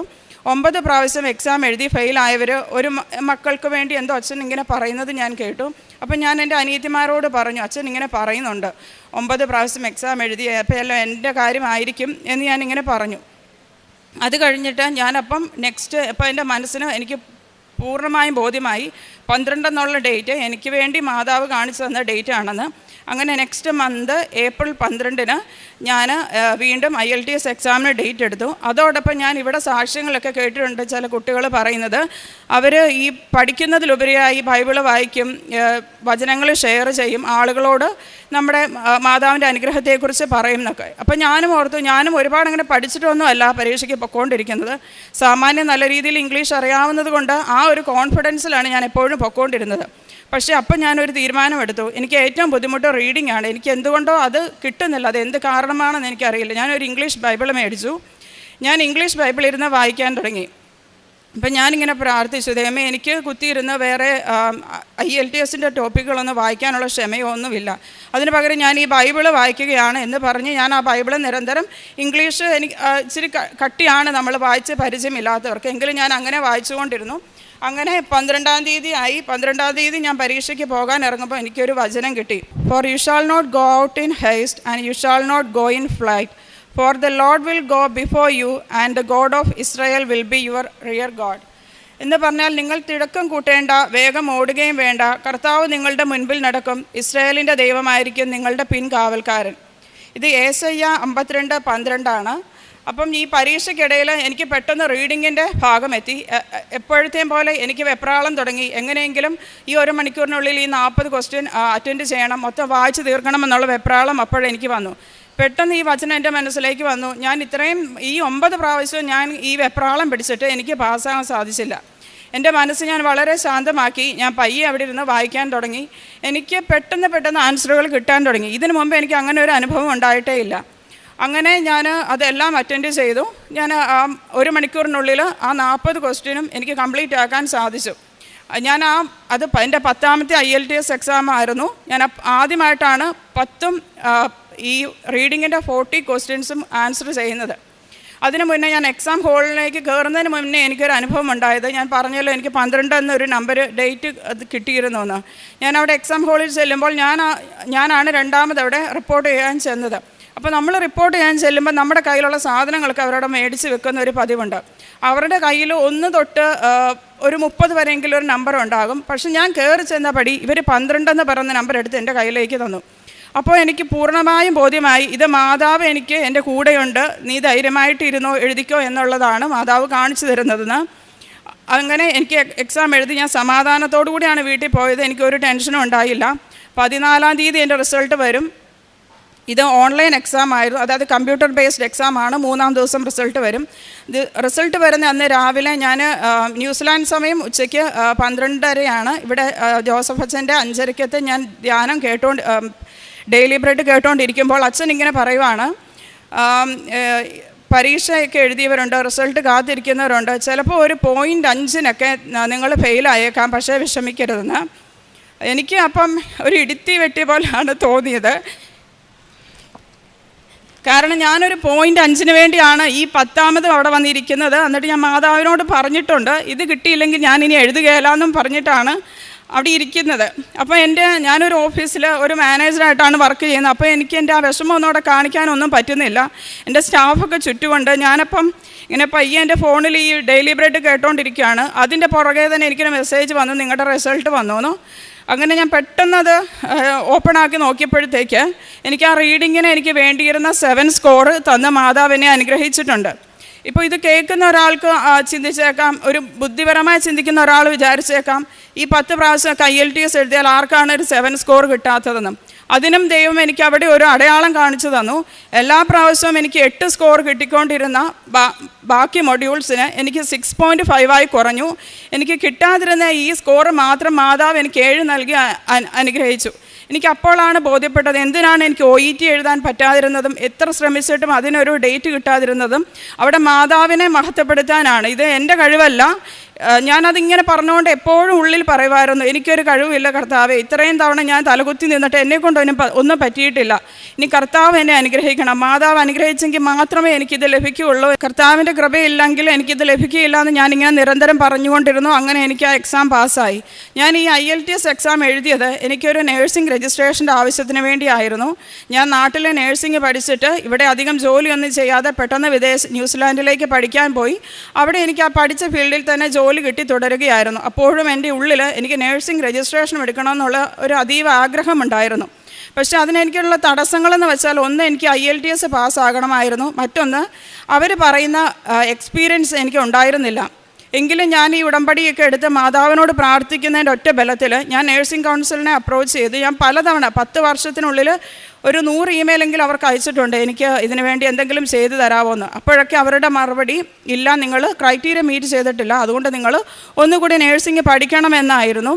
9 പ്രാവശ്യം എക്സാം എഴുതി ഫെയിലായവർ ഒരു മക്കൾക്ക് വേണ്ടി എന്തോ അച്ഛൻ ഇങ്ങനെ പറയുന്നത് ഞാൻ കേട്ടു. അപ്പം ഞാൻ എൻ്റെ അനിയത്തിമാരോട് പറഞ്ഞു, അച്ഛൻ ഇങ്ങനെ പറയുന്നുണ്ട് 9 പ്രാവശ്യം എക്സാം എഴുതി, അപ്പോൾ എല്ലാം എൻ്റെ കാര്യമായിരിക്കും എന്ന് ഞാനിങ്ങനെ പറഞ്ഞു. അത് കഴിഞ്ഞിട്ട് ഞാനപ്പം അപ്പോൾ എൻ്റെ മനസ്സിന് എനിക്ക് പൂർണ്ണമായും ബോധ്യമായി 12 എന്നുള്ള ഡേറ്റ് എനിക്ക് വേണ്ടി മാതാവ് കാണിച്ചു തന്ന ഡേറ്റ് ആണെന്ന്. അങ്ങനെ നെക്സ്റ്റ് മന്ത് ഏപ്രിൽ 12 ഞാൻ വീണ്ടും IELTS എക്സാമിന് ഡേറ്റ് എടുത്തു. അതോടൊപ്പം ഞാൻ ഇവിടെ സാക്ഷ്യങ്ങളൊക്കെ കേട്ടിട്ടുണ്ട്. ചില കുട്ടികൾ പറയുന്നത് അവർ ഈ പഠിക്കുന്നതിലുപരിയായി ബൈബിള് വായിക്കും, വചനങ്ങൾ ഷെയർ ചെയ്യും, ആളുകളോട് നമ്മുടെ മാതാവിൻ്റെ അനുഗ്രഹത്തെക്കുറിച്ച് പറയും എന്നൊക്കെ. അപ്പം ഞാനും ഓർത്തു, ഞാനും ഒരുപാട് അങ്ങനെ പഠിച്ചിട്ടൊന്നും അല്ല പരീക്ഷയ്ക്ക് പൊയ്ക്കൊണ്ടിരിക്കുന്നത്. സാമാന്യം നല്ല രീതിയിൽ ഇംഗ്ലീഷ് അറിയാവുന്നത് കൊണ്ട് ആ ഒരു കോൺഫിഡൻസിലാണ് ഞാൻ എപ്പോഴും പൊയ്ക്കൊണ്ടിരുന്നത്. പക്ഷേ അപ്പം ഞാനൊരു തീരുമാനമെടുത്തു. എനിക്ക് ഏറ്റവും ബുദ്ധിമുട്ട് റീഡിംഗ് ആണ്. എനിക്ക് എന്തുകൊണ്ടോ അത് കിട്ടുന്നില്ല. അത് എന്ത് കാരണമാണെന്ന് എനിക്കറിയില്ല. ഞാനൊരു ഇംഗ്ലീഷ് ബൈബിൾ മേടിച്ചു. ഞാൻ ഇംഗ്ലീഷ് ബൈബിൾ ഇരുന്ന് വായിക്കാൻ തുടങ്ങി. അപ്പം ഞാനിങ്ങനെ പ്രാർത്ഥിച്ചു, ദൈവമേ എനിക്ക് കുത്തിയിരുന്ന് വേറെ IELTSൻ്റെ ടോപ്പിക്കുകളൊന്നും വായിക്കാനുള്ള ക്ഷമയോ ഒന്നുമില്ല. അതിന് പകരം ഞാൻ ഈ ബൈബിള് വായിക്കുകയാണ് എന്ന് പറഞ്ഞ് ഞാൻ ആ ബൈബിള് നിരന്തരം, ഇംഗ്ലീഷ് എനിക്ക് ഇച്ചിരി കട്ടിയാണ് നമ്മൾ വായിച്ച് പരിചയമില്ലാത്തവർക്ക്, എങ്കിലും ഞാൻ അങ്ങനെ വായിച്ചുകൊണ്ടിരുന്നു. അങ്ങനെ 12-ാം തീയതി ആയി. 12-ാം തീയതി ഞാൻ പരീക്ഷയ്ക്ക് പോകാൻ ഇറങ്ങുമ്പോൾ എനിക്കൊരു വചനം കിട്ടി. For you shall not go out in haste and you shall not go in flight, for the Lord will go before you and the God of Israel will be your rear God. എന്ന് പറഞ്ഞാൽ നിങ്ങൾ തിടക്കം കൂട്ടേണ്ട, വേഗം ഓടുകയും വേണ്ട, കർത്താവ് നിങ്ങളുടെ മുൻപിൽ നടക്കും, ഇസ്രായേലിൻ്റെ ദൈവമായിരിക്കും നിങ്ങളുടെ പിൻകാവൽക്കാരൻ. ഇത് യേശയ്യ 52:12 അപ്പം ഈ പരീക്ഷയ്ക്കിടയിൽ എനിക്ക് പെട്ടെന്ന് റീഡിങ്ങിൻ്റെ ഭാഗം എത്തി. എപ്പോഴത്തെയും പോലെ എനിക്ക് വെപ്രാളം തുടങ്ങി. എങ്ങനെയെങ്കിലും ഈ 1 മണിക്കൂറിനുള്ളിൽ ഈ 40 ക്വസ്റ്റ്യൻ അറ്റൻഡ് ചെയ്യണം, മൊത്തം വായിച്ച് തീർക്കണമെന്നുള്ള വെപ്രാളം അപ്പോഴെനിക്ക് വന്നു. പെട്ടെന്ന് ഈ വചനം എൻ്റെ മനസ്സിലേക്ക് വന്നു. ഞാൻ ഇത്രയും ഈ 9 പ്രാവശ്യവും ഞാൻ ഈ വെപ്രാളം പിടിച്ചിട്ട് എനിക്ക് പാസ്സാകാൻ സാധിച്ചില്ല. എൻ്റെ മനസ്സ് ഞാൻ വളരെ ശാന്തമാക്കി. ഞാൻ പയ്യെ അവിടെ ഇരുന്ന് വായിക്കാൻ തുടങ്ങി. എനിക്ക് പെട്ടെന്ന് ആൻസറുകൾ കിട്ടാൻ തുടങ്ങി. ഇതിനു മുമ്പ് എനിക്ക് അങ്ങനെ ഒരു അനുഭവം ഉണ്ടായിട്ടേ ഇല്ല. അങ്ങനെ ഞാൻ അതെല്ലാം അറ്റൻഡ് ചെയ്തു. ഞാൻ 1 മണിക്കൂറിനുള്ളിൽ ആ 40 ക്വസ്റ്റ്യനും എനിക്ക് കംപ്ലീറ്റ് ആക്കാൻ സാധിച്ചു. ഞാൻ അത് എൻ്റെ 10ാമത്തെ IELTS എക്സാം ആയിരുന്നു. ഞാൻ ആദ്യമായിട്ടാണ് 10ഉം ഈ റീഡിങ്ങിൻ്റെ 40 ക്വസ്റ്റ്യൻസും ആൻസർ ചെയ്യുന്നത്. അതിന് മുന്നേ ഞാൻ എക്സാം ഹോളിലേക്ക് കയറുന്നതിന് മുന്നേ എനിക്കൊരു അനുഭവം ഉണ്ടായത്. ഞാൻ പറഞ്ഞല്ലോ എനിക്ക് 12 എന്നൊരു നമ്പർ ഡേറ്റ് കിട്ടിയിരുന്നു എന്ന്. ഞാൻ അവിടെ എക്സാം ഹോളിൽ ചെല്ലുമ്പോൾ ഞാനാണ് 2ാമത് അവിടെ റിപ്പോർട്ട് ചെയ്യാൻ ചെന്നത്. അപ്പോൾ നമ്മൾ റിപ്പോർട്ട് ചെയ്യാൻ ചെല്ലുമ്പോൾ നമ്മുടെ കയ്യിലുള്ള സാധനങ്ങളൊക്കെ അവരോട് മേടിച്ച് വെക്കുന്ന ഒരു പതിവുണ്ട്. അവരുടെ കയ്യിൽ 1 തൊട്ട് ഒരു 30 വരെയെങ്കിലും ഒരു നമ്പർ ഉണ്ടാകും. പക്ഷെ ഞാൻ കയറി ചെന്നപടി ഇവർ 12 എന്ന് പറയുന്ന നമ്പർ എടുത്ത് എൻ്റെ കയ്യിലേക്ക് തന്നു. അപ്പോൾ എനിക്ക് പൂർണ്ണമായും ബോധ്യമായി, ഇത് മാതാവ് എനിക്ക് എൻ്റെ കൂടെയുണ്ട്, നീ ധൈര്യമായിട്ടിരുന്നോ എഴുതിക്കോ എന്നുള്ളതാണ് മാതാവ് കാണിച്ചു തരുന്നതെന്ന്. അങ്ങനെ എനിക്ക് എക്സാം എഴുതി ഞാൻ സമാധാനത്തോടു കൂടിയാണ് വീട്ടിൽ പോയത്. എനിക്കൊരു ടെൻഷനും ഉണ്ടായില്ല. 14-ാം തീയതി എൻ്റെ റിസൾട്ട് വരും. ഇത് ഓൺലൈൻ എക്സാം ആയിരുന്നു, അതായത് കമ്പ്യൂട്ടർ ബേസ്ഡ് എക്സാമാണ്. 3-ാം ദിവസം റിസൾട്ട് വരും. ഇത് റിസൾട്ട് വരുന്ന അന്ന് രാവിലെ ഞാൻ ന്യൂസിലാൻഡ് സമയം ഉച്ചയ്ക്ക് 12:30 ഇവിടെ ജോസഫ് അച്ഛൻ്റെ 5:30 ഞാൻ ധ്യാനം ഡെയിലി ബ്രെഡ് കേട്ടുകൊണ്ടിരിക്കുമ്പോൾ അച്ഛൻ ഇങ്ങനെ പറയുവാണ്, പരീക്ഷയൊക്കെ എഴുതിയവരുണ്ട്, റിസൾട്ട് കാത്തിരിക്കുന്നവരുണ്ട്, ചിലപ്പോൾ ഒരു 0.5-നൊക്കെ നിങ്ങൾ ഫെയിലായേക്കാം, പക്ഷേ വിഷമിക്കരുതെന്ന്. എനിക്ക് അപ്പം ഒരു ഇടുത്തി വെട്ടിയ പോലെയാണ് തോന്നിയത്. കാരണം ഞാനൊരു 0.5 വേണ്ടിയാണ് ഈ 10ാമതും അവിടെ വന്നിരിക്കുന്നത്. എന്നിട്ട് ഞാൻ മാതാവിനോട് പറഞ്ഞിട്ടുണ്ട്, ഇത് കിട്ടിയില്ലെങ്കിൽ ഞാനിനി എഴുതുകയില്ലെന്നും പറഞ്ഞിട്ടാണ് അവിടെ ഇരിക്കുന്നത്. അപ്പോൾ ഞാനൊരു ഓഫീസിൽ ഒരു മാനേജറായിട്ടാണ് വർക്ക് ചെയ്യുന്നത്. അപ്പോൾ എനിക്ക് എൻ്റെ ആ വിഷമം ഒന്നും അവിടെ കാണിക്കാനൊന്നും പറ്റുന്നില്ല. എൻ്റെ സ്റ്റാഫൊക്കെ ചുറ്റുമുണ്ട്. ഞാനപ്പം ഇങ്ങനെ പയ്യെ എൻ്റെ ഫോണിൽ ഈ ഡെയിലി ബ്രെഡ് കേട്ടോണ്ടിരിക്കുകയാണ്. അതിൻ്റെ പുറകെ തന്നെ എനിക്കൊരു മെസ്സേജ് വന്നു, നിങ്ങളുടെ റിസൾട്ട് വന്നു. അങ്ങനെ ഞാൻ പെട്ടെന്നത് ഓപ്പൺ ആക്കി നോക്കിയപ്പോഴത്തേക്ക് എനിക്ക് ആ റീഡിങ്ങിന് എനിക്ക് വേണ്ടിയിരുന്ന 7 സ്കോർ തന്ന് മാതാവിനെ അനുഗ്രഹിച്ചിട്ടുണ്ട്. ഇപ്പോൾ ഇത് കേൾക്കുന്ന ഒരാൾക്ക് ചിന്തിച്ചേക്കാം, ഒരു ബുദ്ധിപരമായി ചിന്തിക്കുന്ന ഒരാൾ വിചാരിച്ചേക്കാം, ഈ 10 പ്രാവശ്യം IELTS എഴുതിയാൽ ആർക്കാണ് ഒരു 7 സ്കോർ കിട്ടാത്തതെന്നും. അതിനും ദൈവം എനിക്ക് അവിടെ ഒരു അടയാളം കാണിച്ചു തന്നു. എല്ലാ പ്രാവശ്യവും എനിക്ക് 8 സ്കോർ കിട്ടിക്കൊണ്ടിരുന്ന ബാക്കി മൊഡ്യൂൾസിന് എനിക്ക് 6.5 കുറഞ്ഞു. എനിക്ക് കിട്ടാതിരുന്ന ഈ സ്കോർ മാത്രം മാതാവ് എനിക്ക് 7 നൽകി അനുഗ്രഹിച്ചു. എനിക്ക് അപ്പോഴാണ് ബോധ്യപ്പെട്ടത് എന്തിനാണ് എനിക്ക് OET എഴുതാൻ പറ്റാതിരുന്നതും എത്ര ശ്രമിച്ചിട്ടും അതിനൊരു ഡേറ്റ് കിട്ടാതിരുന്നതും. അവിടെ മാതാവിനെ മഹത്വപ്പെടുത്താനാണ്. ഇത് എൻ്റെ കഴിവല്ല. ഞാനതിങ്ങനെ പറഞ്ഞുകൊണ്ട് എപ്പോഴും ഉള്ളിൽ പറയുമായിരുന്നു, എനിക്കൊരു കഴിവില്ല കർത്താവേ, ഇത്രയും തവണ ഞാൻ തലകുത്തി നിന്നിട്ട് എന്നെക്കൊണ്ട് ഒന്നും പറ്റിയിട്ടില്ല, ഇനി കർത്താവ് എന്നെ അനുഗ്രഹിക്കണം, മാതാവ് അനുഗ്രഹിച്ചെങ്കിൽ മാത്രമേ എനിക്കിത് ലഭിക്കുകയുള്ളൂ, കർത്താവിൻ്റെ കൃപയില്ലെങ്കിൽ എനിക്കിത് ലഭിക്കുകയില്ല എന്ന് ഞാനിങ്ങനെ നിരന്തരം പറഞ്ഞുകൊണ്ടിരുന്നു. അങ്ങനെ എനിക്ക് ആ എക്സാം പാസ്സായി. ഞാൻ ഈ IELTS എക്സാം എഴുതിയത് എനിക്കൊരു നേഴ്സിംഗ് രജിസ്ട്രേഷൻ്റെ ആവശ്യത്തിന് വേണ്ടിയായിരുന്നു. ഞാൻ നാട്ടിലെ നേഴ്സിംഗ് പഠിച്ചിട്ട് ഇവിടെ അധികം ജോലിയൊന്നും ചെയ്യാതെ പെട്ടെന്ന് ന്യൂസിലാൻഡിലേക്ക് പഠിക്കാൻ പോയി. അവിടെ എനിക്ക് ആ പഠിച്ച ഫീൽഡിൽ തന്നെ ജോലി കിട്ടി തുടരുകയായിരുന്നു. അപ്പോഴും എൻ്റെ ഉള്ളിൽ എനിക്ക് നേഴ്സിംഗ് രജിസ്ട്രേഷൻ എടുക്കണമെന്നുള്ള ഒരു അതീവ ആഗ്രഹമുണ്ടായിരുന്നു. പക്ഷേ അതിനെനിക്കുള്ള തടസ്സങ്ങളെന്ന് വെച്ചാൽ, ഒന്ന് എനിക്ക് IELTS പാസ്സാകണമായിരുന്നു, മറ്റൊന്ന് അവർ പറയുന്ന എക്സ്പീരിയൻസ് എനിക്ക് ഉണ്ടായിരുന്നില്ല. എങ്കിലും ഞാൻ ഈ ഉടമ്പടിയൊക്കെ എടുത്ത് മാതാവിനോട് പ്രാർത്ഥിക്കുന്നതിൻ്റെ ഒറ്റ ബലത്തിൽ ഞാൻ നേഴ്സിംഗ് കൗൺസിലിനെ അപ്രോച്ച് ചെയ്ത് ഞാൻ പലതവണ 10 വർഷത്തിനുള്ളിൽ ഒരു 100 ഇമെയിലെങ്കിലും അവർക്ക് അയച്ചിട്ടുണ്ട്, എനിക്ക് ഇതിനു വേണ്ടി എന്തെങ്കിലും ചെയ്തു തരാമോ എന്ന്. അപ്പോഴൊക്കെ അവരുടെ മറുപടി, ഇല്ല, നിങ്ങൾ ക്രൈറ്റീരിയ മീറ്റ് ചെയ്തിട്ടില്ല, അതുകൊണ്ട് നിങ്ങൾ ഒന്നുകൂടി നേഴ്സിംഗ് പഠിക്കണമെന്നായിരുന്നു.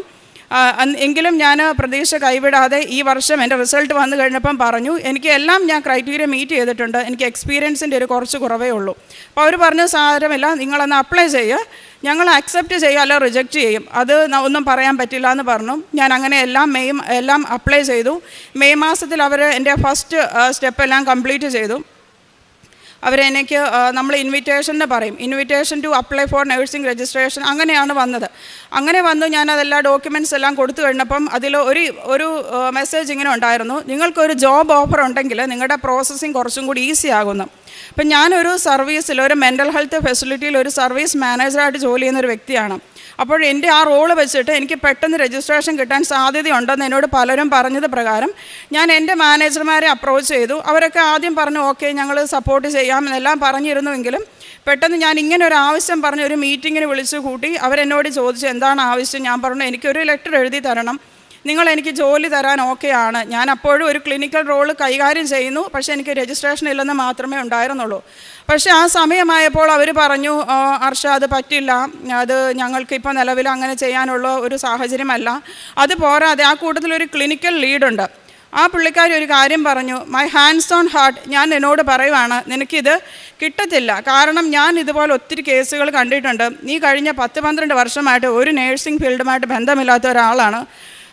എങ്കിലും ഞാൻ പ്രതീക്ഷ കൈവിടാതെ ഈ വർഷം എൻ്റെ റിസൾട്ട് വന്നു കഴിഞ്ഞപ്പം പറഞ്ഞു, എനിക്ക് എല്ലാം ഞാൻ ക്രൈറ്റീരിയ മീറ്റ് ചെയ്തിട്ടുണ്ട്, എനിക്ക് എക്സ്പീരിയൻസിൻ്റെ ഒരു കുറച്ച് കുറവേ ഉള്ളൂ. അപ്പോൾ അവർ പറഞ്ഞു, സാരമില്ല, നിങ്ങളൊന്ന് അപ്ലൈ ചെയ്യുക, ഞങ്ങൾ അക്സെപ്റ്റ് ചെയ്യുക അല്ല റിജക്റ്റ് ചെയ്യും, അത് ഒന്നും പറയാൻ പറ്റില്ല എന്ന് പറഞ്ഞു. ഞാൻ അങ്ങനെ എല്ലാം അപ്ലൈ ചെയ്തു. മെയ് മാസത്തിൽ അവർ എൻ്റെ ഫസ്റ്റ് സ്റ്റെപ്പ് എല്ലാം കംപ്ലീറ്റ് ചെയ്തു. അവരെനിക്ക് നമ്മൾ ഇൻവിറ്റേഷൻ പറയും, invitation to apply for nursing registration, അങ്ങനെയാണ് വന്നത്. അങ്ങനെ വന്നു ഞാനതെല്ലാ ഡോക്യുമെൻറ്റ്സ് എല്ലാം കൊടുത്തു കഴിഞ്ഞപ്പം അതിൽ ഒരു മെസ്സേജ് ഇങ്ങനെ ഉണ്ടായിരുന്നു, നിങ്ങൾക്കൊരു ജോബ് ഓഫർ ഉണ്ടെങ്കിൽ നിങ്ങളുടെ പ്രോസസ്സിങ് കുറച്ചും കൂടി ഈസി ആകുന്നു. അപ്പം ഞാനൊരു സർവീസിൽ, ഒരു മെൻ്റൽ ഹെൽത്ത് ഫെസിലിറ്റിയിൽ ഒരു സർവീസ് മാനേജറായിട്ട് ജോലി ചെയ്യുന്നൊരു വ്യക്തിയാണ്. അപ്പോൾ എൻ്റെ ആ റോള് വെച്ചിട്ട് എനിക്ക് പെട്ടെന്ന് രജിസ്ട്രേഷൻ കിട്ടാൻ സാധ്യതയുണ്ടെന്ന് എന്നോട് പലരും പറഞ്ഞത് പ്രകാരം ഞാൻ എൻ്റെ മാനേജർമാരെ അപ്രോച്ച് ചെയ്തു. അവരൊക്കെ ആദ്യം പറഞ്ഞു, ഓക്കെ, ഞങ്ങൾ സപ്പോർട്ട് ചെയ്യാമെന്നെല്ലാം പറഞ്ഞിരുന്നുവെങ്കിലും പെട്ടെന്ന് ഞാൻ ഇങ്ങനെ ഒരു ആവശ്യം പറഞ്ഞ് ഒരു മീറ്റിങ്ങിന് വിളിച്ചു കൂട്ടി. അവരെന്നോട് ചോദിച്ചു, എന്താണ് ആവശ്യം? ഞാൻ പറഞ്ഞു, എനിക്കൊരു ലെറ്റർ എഴുതി തരണം, നിങ്ങൾ എനിക്ക് ജോലി തരാൻ ഓക്കെയാണ്. ഞാൻ അപ്പോഴും ഒരു ക്ലിനിക്കൽ റോള് കൈകാര്യം ചെയ്യുന്നു, പക്ഷേ എനിക്ക് രജിസ്ട്രേഷൻ ഇല്ലെന്ന് മാത്രമേ ഉണ്ടായിരുന്നുള്ളൂ. പക്ഷേ ആ സമയമായപ്പോൾ അവർ പറഞ്ഞു, അർഷ, അത് പറ്റില്ല, അത് ഞങ്ങൾക്കിപ്പോൾ നിലവിൽ അങ്ങനെ ചെയ്യാനുള്ള ഒരു സാഹചര്യമല്ല. അത് പോരാതെ ആ കൂട്ടത്തിലൊരു ക്ലിനിക്കൽ ലീഡുണ്ട്. ആ പുള്ളിക്കാരി ഒരു കാര്യം പറഞ്ഞു, മൈ ഹാൻഡ്സ് ഓൺ ഹാർട്ട്, ഞാൻ എന്നോട് പറയുവാണ്, നിനക്കിത് കിട്ടത്തില്ല, കാരണം ഞാൻ ഇതുപോലെ ഒത്തിരി കേസുകൾ കണ്ടിട്ടുണ്ട്, നീ കഴിഞ്ഞ 10-12 വർഷമായിട്ട് ഒരു നേഴ്സിംഗ് ഫീൽഡുമായിട്ട് ബന്ധമില്ലാത്ത ഒരാളാണ്.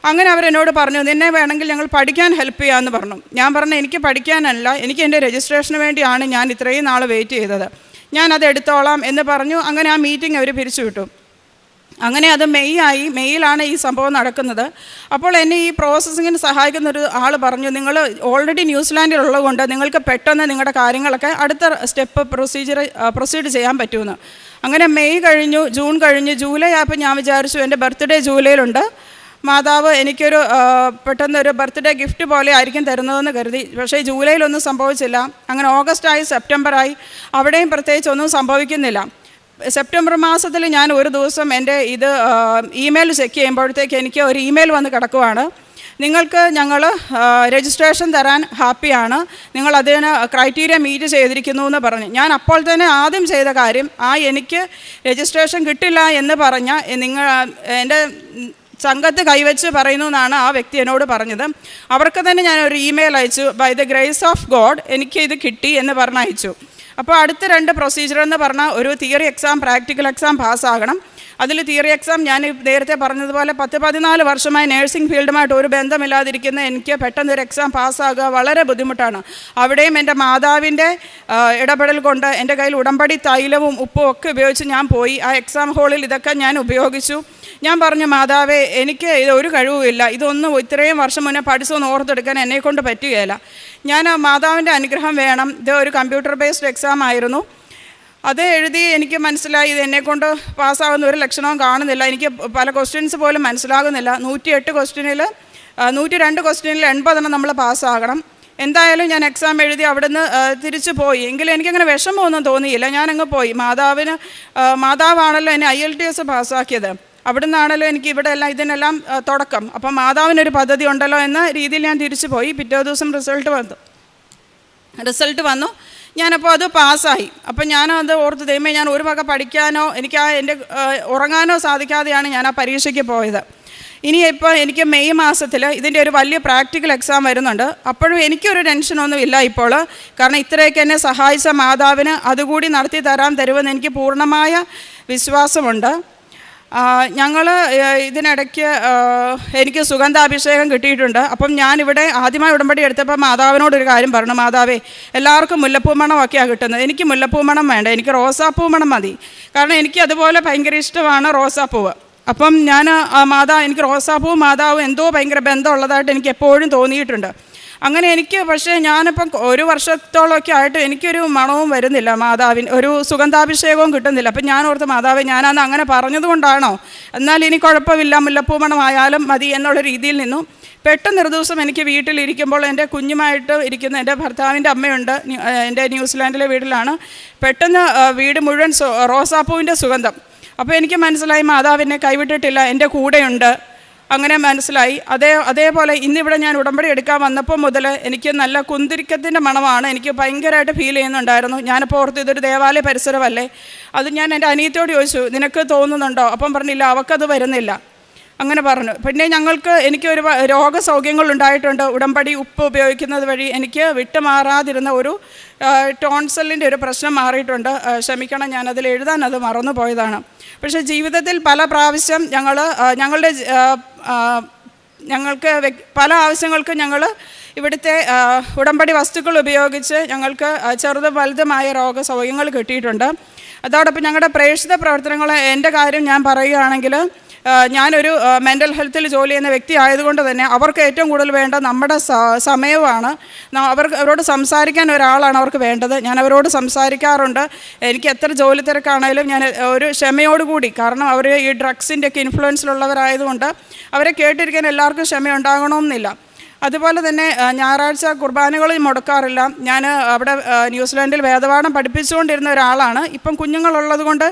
അങ്ങനെ അവരെന്നോട് പറഞ്ഞു, നിന്നെ വേണമെങ്കിൽ ഞങ്ങൾ പഠിക്കാൻ ഹെൽപ്പ് ചെയ്യാമെന്ന് പറഞ്ഞു. ഞാൻ പറഞ്ഞു, എനിക്ക് പഠിക്കാനല്ല, എനിക്ക് എൻ്റെ രജിസ്ട്രേഷന് വേണ്ടിയാണ് ഞാൻ ഇത്രയും നാൾ വെയിറ്റ് ചെയ്തത്, ഞാനത് എടുത്തോളാം എന്ന് പറഞ്ഞു. അങ്ങനെ ആ മീറ്റിംഗ് അവർ പിരിച്ചുവിട്ടു. അങ്ങനെ അത് മെയ്യിലാണ് ഈ സംഭവം നടക്കുന്നത്. അപ്പോൾ എന്നെ ഈ പ്രോസസ്സിങ്ങിന് സഹായിക്കുന്ന ഒരു ആൾ പറഞ്ഞു, നിങ്ങൾ ഓൾറെഡി ന്യൂസിലാൻഡിലുള്ളതുകൊണ്ട് നിങ്ങൾക്ക് പെട്ടെന്ന് നിങ്ങളുടെ കാര്യങ്ങളൊക്കെ അടുത്ത സ്റ്റെപ്പ് പ്രൊസീഡ് ചെയ്യാൻ പറ്റുമെന്ന്. അങ്ങനെ മെയ് കഴിഞ്ഞു, ജൂൺ കഴിഞ്ഞു, ജൂലൈ ആയപ്പോൾ ഞാൻ വിചാരിച്ചു എൻ്റെ ബർത്ത്ഡേ ജൂലൈയിലുണ്ട്, മാതാവ് എനിക്കൊരു പെട്ടെന്നൊരു ബർത്ത്ഡേ ഗിഫ്റ്റ് പോലെ ആയിരിക്കും തരുന്നതെന്ന് കരുതി. പക്ഷേ ജൂലൈയിലൊന്നും സംഭവിച്ചില്ല. അങ്ങനെ ഓഗസ്റ്റായി, സെപ്റ്റംബറായി, അവിടെയും പ്രത്യേകിച്ച് ഒന്നും സംഭവിക്കുന്നില്ല. സെപ്റ്റംബർ മാസത്തിൽ ഞാൻ ഒരു ദിവസം എൻ്റെ ഇമെയിൽ ചെക്ക് ചെയ്യുമ്പോഴത്തേക്ക് എനിക്ക് ഒരു ഇമെയിൽ വന്ന് കിടക്കുവാണ്. നിങ്ങൾക്ക് ഞങ്ങൾ രജിസ്ട്രേഷൻ തരാൻ ഹാപ്പിയാണ്, നിങ്ങൾ അതിന് ക്രൈറ്റീരിയ മീറ്റ് ചെയ്തിരിക്കുന്നു എന്ന് പറഞ്ഞു. ഞാൻ അപ്പോൾ തന്നെ ആദ്യം ചെയ്ത കാര്യം, എനിക്ക് രജിസ്ട്രേഷൻ കിട്ടില്ല എന്ന് പറഞ്ഞ എൻ്റെ സംഘത്ത് കൈവച്ച് പറയുന്നു എന്നാണ് ആ വ്യക്തി എന്നോട് പറഞ്ഞത്. അവർക്ക് തന്നെ ഞാനൊരു ഇമെയിൽ അയച്ചു, by the grace of God എനിക്ക് ഇത് കിട്ടി എന്ന് പറഞ്ഞയച്ചു. അപ്പോൾ അടുത്ത 2 പ്രൊസീജിയർ എന്ന് പറഞ്ഞാൽ ഒരു തിയറി എക്സാം, പ്രാക്ടിക്കൽ എക്സാം പാസ്സാകണം. അതിൽ തിയറി എക്സാം ഞാൻ നേരത്തെ പറഞ്ഞതുപോലെ 10-14 വർഷമായി നേഴ്സിംഗ് ഫീൽഡുമായിട്ട് ഒരു ബന്ധമില്ലാതിരിക്കുന്ന എനിക്ക് പെട്ടെന്നൊരു എക്സാം പാസ്സാകുക വളരെ ബുദ്ധിമുട്ടാണ്. അവിടെയും എൻ്റെ മാതാവിൻ്റെ ഇടപെടൽ കൊണ്ട് എൻ്റെ കയ്യിൽ ഉടമ്പടി തൈലവും ഉപ്പും ഒക്കെ ഉപയോഗിച്ച് ഞാൻ പോയി. ആ എക്സാം ഹാളിൽ ഇതൊക്കെ ഞാൻ ഉപയോഗിച്ചു. ഞാൻ പറഞ്ഞു, മാതാവേ, എനിക്ക് ഇത് ഒരു കഴിവുമില്ല, ഇതൊന്നും ഇത്രയും വർഷം മുന്നേ പഠിച്ചൊന്ന് ഓർത്തെടുക്കാൻ എന്നെക്കൊണ്ട് പറ്റുകയില്ല. ഞാൻ മാതാവിൻ്റെ അനുഗ്രഹം വേണം. ഇത് ഒരു കമ്പ്യൂട്ടർ ബേസ്ഡ് എക്സാം ആയിരുന്നു. അത് എഴുതി എനിക്ക് മനസ്സിലായി ഇത് എന്നെക്കൊണ്ട് പാസ്സാകുന്ന ഒരു ലക്ഷണവും കാണുന്നില്ല. എനിക്ക് പല ക്വസ്റ്റ്യൻസ് പോലും മനസ്സിലാകുന്നില്ല. 108 ക്വസ്റ്റ്യനിൽ 102 ക്വസ്റ്റ്യനിൽ 80 നമ്മൾ പാസ്സാകണം. എന്തായാലും ഞാൻ എക്സാം എഴുതി അവിടുന്ന് തിരിച്ചു പോയി. എങ്കിലും എനിക്കങ്ങനെ വിഷമമൊന്നും തോന്നിയില്ല. ഞാനങ്ങ് പോയി. മാതാവാണല്ലോ എന്നെ IELTS പാസ്സാക്കിയത്. അവിടുന്നാണല്ലോ എനിക്ക് ഇവിടെ എല്ലാം ഇതിനെല്ലാം തുടക്കം. അപ്പം മാതാവിനൊരു പദ്ധതി ഉണ്ടല്ലോ എന്ന രീതിയിൽ ഞാൻ തിരിച്ചു പോയി. പിറ്റേ ദിവസം റിസൾട്ട് വന്നു. ഞാനപ്പോൾ അത് പാസ്സായി. അപ്പം ഞാനത് ഓർത്ത്, ദൈവമേ, ഞാൻ ഒരു വക പഠിക്കാനോ എനിക്ക് എൻ്റെ ഉറങ്ങാനോ സാധിക്കാതെയാണ് ഞാൻ ആ പരീക്ഷയ്ക്ക് പോയത്. ഇനിയിപ്പോൾ എനിക്ക് മെയ് മാസത്തിൽ ഇതിൻ്റെ ഒരു വലിയ പ്രാക്ടിക്കൽ എക്സാം വരുന്നുണ്ട്. അപ്പോഴും എനിക്കൊരു ടെൻഷനൊന്നും ഇല്ല ഇപ്പോൾ. കാരണം ഇത്രയൊക്കെ എന്നെ സഹായിച്ച മാതാവിന് അതുകൂടി നടത്തി തരുമെന്ന് എനിക്ക് പൂർണ്ണമായ വിശ്വാസമുണ്ട്. ഞങ്ങൾ ഇതിനിടയ്ക്ക് എനിക്ക് സുഗന്ധാഭിഷേകം കിട്ടിയിട്ടുണ്ട്. അപ്പം ഞാനിവിടെ ആദ്യമായി ഉടമ്പടി എടുത്തപ്പോൾ മാതാവിനോടൊരു കാര്യം പറഞ്ഞു, മാതാവേ, എല്ലാവർക്കും മുല്ലപ്പൂ മണമൊക്കെയാണ് കിട്ടുന്നത്, എനിക്ക് മുല്ലപ്പൂ മണം വേണ്ട, എനിക്ക് റോസാപ്പൂ മണം മതി. കാരണം എനിക്ക് അതുപോലെ ഭയങ്കര ഇഷ്ടമാണ് റോസാപ്പൂവ്. അപ്പം ഞാൻ എനിക്ക് റോസാപ്പൂവും മാതാവും എന്തോ ഭയങ്കര ബന്ധമുള്ളതായിട്ട് എനിക്ക് എപ്പോഴും തോന്നിയിട്ടുണ്ട്. അങ്ങനെ എനിക്ക്, പക്ഷേ ഞാനിപ്പം 1 വർഷത്തോളമൊക്കെ ആയിട്ട് എനിക്കൊരു മണവും വരുന്നില്ല, മാതാവിന് ഒരു സുഗന്ധാഭിഷേകവും കിട്ടുന്നില്ല. അപ്പം ഞാൻ ഓർത്ത്, മാതാവേ, ഞാനന്ന് അങ്ങനെ പറഞ്ഞതുകൊണ്ടാണോ, എന്നാൽ ഇനി കുഴപ്പമില്ല, മുല്ലപ്പൂ മണമായാലും മതി എന്നുള്ള രീതിയിൽ നിന്നു. പെട്ടെന്നൊരു ദിവസം എനിക്ക് വീട്ടിലിരിക്കുമ്പോൾ എൻ്റെ കുഞ്ഞുമായിട്ട് ഇരിക്കുന്ന എൻ്റെ ഭർത്താവിൻ്റെ അമ്മയുണ്ട്, എൻ്റെ ന്യൂസിലാൻഡിലെ വീട്ടിലാണ്. പെട്ടെന്ന് വീട് മുഴുവൻ റോസാപ്പൂവിൻ്റെ സുഗന്ധം. അപ്പോൾ എനിക്ക് മനസ്സിലായി, മാതാവിനെ കൈവിട്ടിട്ടില്ല, എൻ്റെ കൂടെയുണ്ട്. അങ്ങനെ മനസ്സിലായി. അതേപോലെ ഇന്നിവിടെ ഞാൻ ഉടമ്പടി എടുക്കാൻ വന്നപ്പോൾ മുതൽ എനിക്ക് നല്ല കുന്തിരിക്കത്തിൻ്റെ മണമാണ് എനിക്ക് ഭയങ്കരമായിട്ട് ഫീൽ ചെയ്യുന്നുണ്ടായിരുന്നു. ഞാനിപ്പോൾ ഓർത്ത് ഇതൊരു ദേവാലയ പരിസരമല്ലേ. അത് ഞാൻ എൻ്റെ അനിയത്തിയോട് ചോദിച്ചു, നിനക്ക് തോന്നുന്നുണ്ടോ? അപ്പം പറഞ്ഞില്ല, അവൾക്കത് വരുന്നില്ല. അങ്ങനെ പറഞ്ഞു. പിന്നെ എനിക്കൊരു രോഗസൗഖ്യങ്ങളുണ്ടായിട്ടുണ്ട്. ഉടമ്പടി ഉപ്പ് ഉപയോഗിക്കുന്നത് വഴി എനിക്ക് വിട്ടുമാറാതിരുന്ന ഒരു ടോൺസലിൻ്റെ ഒരു പ്രശ്നം മാറിയിട്ടുണ്ട്. ക്ഷമിക്കണം, ഞാനതിൽ എഴുതാൻ അത് മറന്നു പോയതാണ്. പക്ഷേ ജീവിതത്തിൽ പല പ്രാവശ്യം ഞങ്ങൾക്ക് പല ആവശ്യങ്ങൾക്കും ഞങ്ങൾ ഇവിടുത്തെ ഉടമ്പടി വസ്തുക്കൾ ഉപയോഗിച്ച് ഞങ്ങൾക്ക് ചെറുതും വലുതുമായ രോഗസൗഖ്യങ്ങൾ കിട്ടിയിട്ടുണ്ട്. അതോടൊപ്പം ഞങ്ങളുടെ പ്രേക്ഷിത പ്രവർത്തനങ്ങൾ, എൻ്റെ കാര്യം ഞാൻ പറയുകയാണെങ്കിൽ, ഞാനൊരു മെൻ്റൽ ഹെൽത്തിൽ ജോലി ചെയ്യുന്ന വ്യക്തി ആയതുകൊണ്ട് തന്നെ അവർക്ക് ഏറ്റവും കൂടുതൽ വേണ്ട നമ്മുടെ സമയമാണ്. അവരോട് സംസാരിക്കാൻ ഒരാളാണ് അവർക്ക് വേണ്ടത്. ഞാൻ അവരോട് സംസാരിക്കാറുണ്ട്. എനിക്ക് എത്ര ജോലി തിരക്കാണെങ്കിലും ഞാൻ ഒരു ക്ഷമയോടുകൂടി, കാരണം അവർ ഈ ഡ്രഗ്സിൻ്റെയൊക്കെ ഇൻഫ്ലുവൻസിലുള്ളവരായതുകൊണ്ട് അവരെ കേട്ടിരിക്കാൻ എല്ലാവർക്കും ക്ഷമയുണ്ടാകണമെന്നില്ല. അതുപോലെ തന്നെ ഞായറാഴ്ച കുർബാനകളിൽ മുടക്കാറില്ല. ഞാൻ അവിടെ ന്യൂസിലാൻഡിൽ വേദപാഠം പഠിപ്പിച്ചുകൊണ്ടിരുന്ന ഒരാളാണ്. ഇപ്പം കുഞ്ഞുങ്ങളുള്ളത് കൊണ്ട്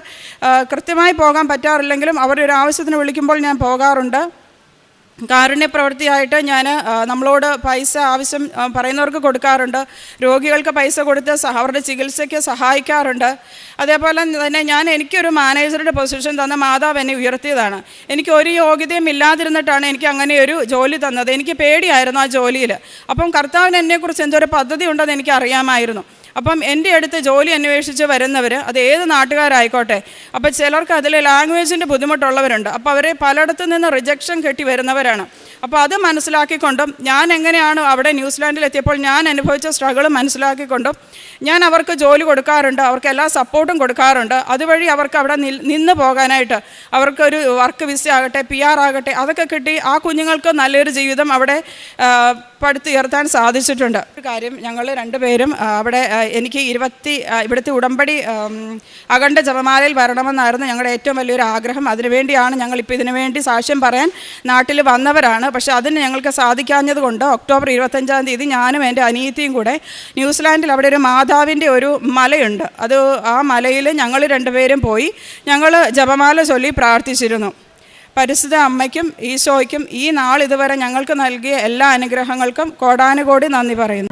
കൃത്യമായി പോകാൻ പറ്റാറില്ലെങ്കിലും അവരൊരു ആവശ്യത്തിന് വിളിക്കുമ്പോൾ ഞാൻ പോകാറുണ്ട്. കാരുണ്യ പ്രവൃത്തിയായിട്ട് ഞാൻ നമ്മളോട് പൈസ ആവശ്യം പറയുന്നവർക്ക് കൊടുക്കാറുണ്ട്. രോഗികൾക്ക് പൈസ കൊടുത്ത് അവരുടെ ചികിത്സയ്ക്ക് സഹായിക്കാറുണ്ട്. അതേപോലെ തന്നെ എനിക്കൊരു മാനേജറുടെ പൊസിഷൻ തന്ന മാതാവ് എന്നെ ഉയർത്തിയതാണ്. എനിക്ക് ഒരു യോഗ്യതയും ഇല്ലാതിരുന്നിട്ടാണ് എനിക്ക് അങ്ങനെ ഒരു ജോലി തന്നത്. എനിക്ക് പേടിയായിരുന്നു ആ ജോലിയിൽ. അപ്പം കർത്താവിന് എന്നെക്കുറിച്ച് എന്തൊരു പദ്ധതി ഉണ്ടെന്ന് എനിക്ക് അറിയാമായിരുന്നു. അപ്പം എൻ്റെ അടുത്ത് ജോലി അന്വേഷിച്ച് വരുന്നവർ അത് ഏത് നാട്ടുകാരായിക്കോട്ടെ, അപ്പോൾ ചിലർക്ക് അതിൽ ലാംഗ്വേജിൻ്റെ ബുദ്ധിമുട്ടുള്ളവരുണ്ട്. അപ്പോൾ അവരെ പലയിടത്തു നിന്ന് റിജക്ഷൻ കെട്ടി വരുന്നവരാണ്. അപ്പോൾ അത് മനസ്സിലാക്കിക്കൊണ്ടും ഞാൻ എങ്ങനെയാണ് അവിടെ ന്യൂസിലാൻഡിലെത്തിയപ്പോൾ ഞാൻ അനുഭവിച്ച സ്ട്രഗിൾ മനസ്സിലാക്കിക്കൊണ്ടും ഞാൻ അവർക്ക് ജോലി കൊടുക്കാറുണ്ട്, അവർക്ക് എല്ലാ സപ്പോർട്ടും കൊടുക്കാറുണ്ട്. അതുവഴി അവർക്ക് അവിടെ നിന്ന് പോകാനായിട്ട് അവർക്കൊരു വർക്ക് വിസ ആകട്ടെ, PR ആകട്ടെ, അതൊക്കെ കിട്ടി ആ കുഞ്ഞുങ്ങൾക്ക് നല്ലൊരു ജീവിതം അവിടെ പടുത്തുയർത്താൻ സാധിച്ചിട്ടുണ്ട്. ഒരു കാര്യം, ഞങ്ങൾ 2 പേരും അവിടെ എനിക്ക് ഇവിടുത്തെ ഉടമ്പടി അഖണ്ഡ ജപമാലയിൽ വരണമെന്നായിരുന്നു ഞങ്ങളുടെ ഏറ്റവും വലിയൊരു ആഗ്രഹം. അതിനുവേണ്ടിയാണ് ഞങ്ങളിപ്പോൾ ഇതിനു വേണ്ടി സാക്ഷ്യം പറയാൻ നാട്ടിൽ വന്നവരാണ്. പക്ഷേ അതിന് ഞങ്ങൾക്ക് സാധിക്കാഞ്ഞത് കൊണ്ട് ഒക്ടോബർ 25-ാം തീയതി ഞാനും എൻ്റെ അനിയത്തിയും കൂടെ ന്യൂസിലാൻഡിൽ അവിടെ ഒരു മാതാവിൻ്റെ ഒരു മലയുണ്ട്. ആ മലയിൽ ഞങ്ങൾ 2 പേരും പോയി ഞങ്ങൾ ജപമാല ചൊല്ലി പ്രാർത്ഥിച്ചിരുന്നു. പരിശുദ്ധ അമ്മയ്ക്കും ഈശോയ്ക്കും ഈ നാൾ ഇതുവരെ ഞങ്ങൾക്ക് നൽകിയ എല്ലാ അനുഗ്രഹങ്ങൾക്കും കോടാനുകോടി നന്ദി പറയുന്നു.